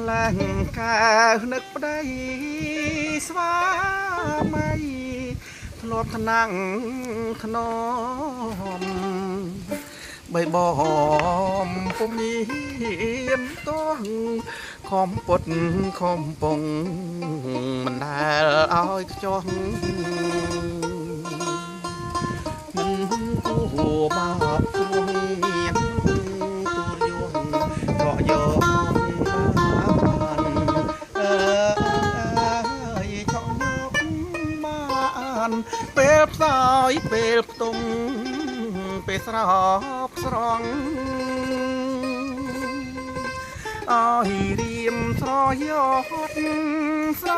ឡើងកានឹកប្តីស្វាមៃធ្លាប់ថ្នាំងធ្នមបីបំពុំមានទោះខំពុតខំពងមិនដែលឲ្យខ្ចោះមិនគួរមកព្រោះមានទូលយងក៏យកបានចង់យកបានពេលផ្សាយពេលផ្ទុំពេលស្រោបស្រង់អើយរៀមស្រយោតស្រ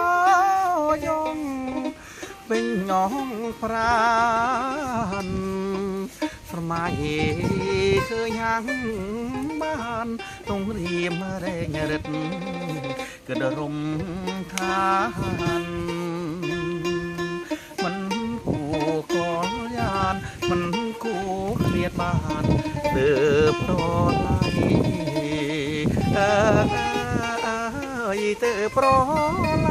យងពេញងងប្រានស្រមៃឃើញហាំងបានទងរៀមរែងរិតក៏ដរុំឋានមិនគួរកលយានមិនគួរឃ្លាតបានទើបប្រឡៃទៅប្រឡ